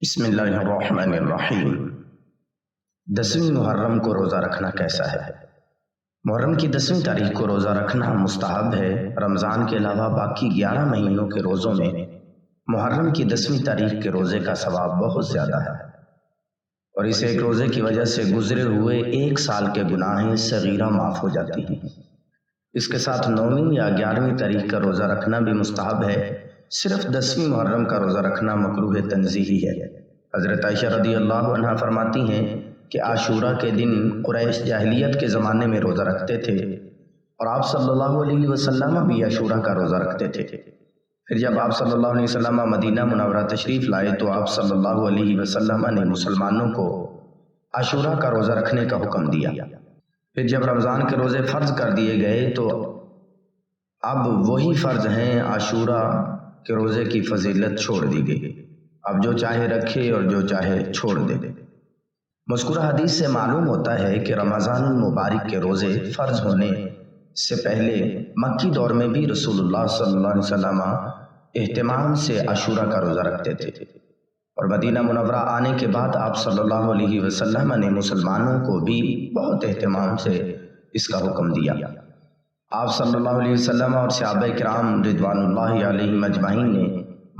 بسم اللہ الرحمن الرحیم۔ 10ویں محرم کو روزہ رکھنا کیسا ہے؟ محرم کی 10ویں تاریخ کو روزہ رکھنا مستحب ہے۔ رمضان کے علاوہ باقی 11 مہینوں کے روزوں میں محرم کی 10ویں تاریخ کے روزے کا ثواب بہت زیادہ ہے، اور اس ایک روزے کی وجہ سے گزرے ہوئے 1 سال کے گناہیں صغیرہ معاف ہو جاتی ہیں۔ اس کے ساتھ 9ویں یا 11ویں تاریخ کا روزہ رکھنا بھی مستحب ہے۔ صرف 10ویں محرم کا روزہ رکھنا مکروہ تنزیہی ہے۔ حضرت عائشہ رضی اللہ عنہا فرماتی ہیں کہ عاشورہ کے دن قریش جاہلیت کے زمانے میں روزہ رکھتے تھے، اور آپ صلی اللہ علیہ وسلم بھی عاشورہ کا روزہ رکھتے تھے۔ پھر جب آپ صلی اللہ علیہ وسلم مدینہ منورہ تشریف لائے تو آپ صلی اللہ علیہ وسلم نے مسلمانوں کو عاشورہ کا روزہ رکھنے کا حکم دیا۔ پھر جب رمضان کے روزے فرض کر دیے گئے تو اب وہی فرض ہیں، عاشورہ کے روزے کی فضیلت چھوڑ دی گئی۔ اب جو چاہے رکھے اور جو چاہے چھوڑ دے۔ مذکورہ حدیث سے معلوم ہوتا ہے کہ رمضان المبارک کے روزے فرض ہونے سے پہلے مکی دور میں بھی رسول اللہ صلی اللہ علیہ وسلم اہتمام سے عاشورہ کا روزہ رکھتے تھے، اور مدینہ منورہ آنے کے بعد آپ صلی اللہ علیہ وسلم نے مسلمانوں کو بھی بہت اہتمام سے اس کا حکم دیا۔ آپ صلی اللہ علیہ وسلم اور صحابہ کرام رضوان اللہ علیہم اجمعین نے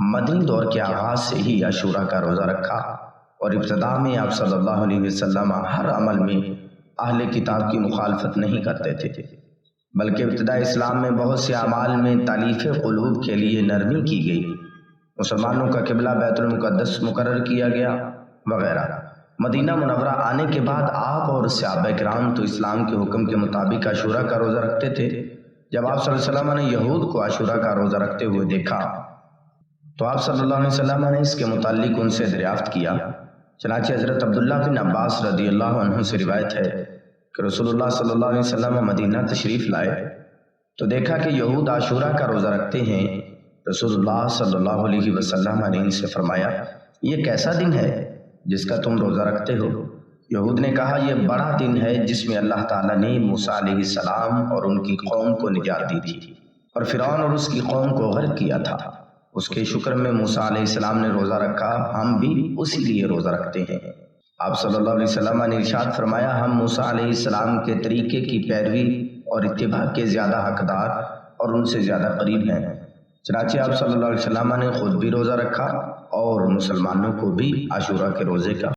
مدنی دور کے آغاز سے ہی عاشورہ کا روزہ رکھا، اور ابتداء میں آپ صلی اللہ علیہ وسلم ہر عمل میں اہل کتاب کی مخالفت نہیں کرتے تھے، بلکہ ابتداء اسلام میں بہت سے اعمال میں تالیف قلوب کے لیے نرمی کی گئی، مسلمانوں کا قبلہ بیت المقدس مقرر کیا گیا وغیرہ۔ مدینہ منورہ آنے کے بعد آپ اور صحابہ کرام تو اسلام کے حکم کے مطابق عاشورہ کا روزہ رکھتے تھے۔ جب آپ صلی اللہ علیہ وسلم نے یہود کو عاشورہ کا روزہ رکھتے ہوئے دیکھا تو آپ صلی اللہ علیہ وسلم نے اس کے متعلق ان سے دریافت کیا۔ چنانچہ حضرت عبداللہ بن عباس رضی اللہ عنہ سے روایت ہے کہ رسول اللہ صلی اللہ علیہ وسلم مدینہ تشریف لائے تو دیکھا کہ یہود عاشورہ کا روزہ رکھتے ہیں۔ رسول اللہ صلی اللہ علیہ وسلم نے ان سے فرمایا، یہ کیسا دن ہے جس کا تم روزہ رکھتے ہو؟ یہود نے کہا، یہ بڑا دن ہے جس میں اللہ تعالیٰ نے موسیٰ علیہ السلام اور ان کی قوم کو نجات دی تھی، اور فرعون اور اس کی قوم کو غرق کیا تھا۔ اس کے شکر میں موسیٰ علیہ السلام نے روزہ رکھا، ہم بھی اسی لیے روزہ رکھتے ہیں۔ آپ صلی اللہ علیہ وسلم نے ارشاد فرمایا، ہم موسیٰ علیہ السلام کے طریقے کی پیروی اور اتباع کے زیادہ حقدار اور ان سے زیادہ قریب ہیں۔ چنانچہ آپ صلی اللہ علیہ وسلم نے خود بھی روزہ رکھا اور مسلمانوں کو بھی عاشورہ کے روزے کا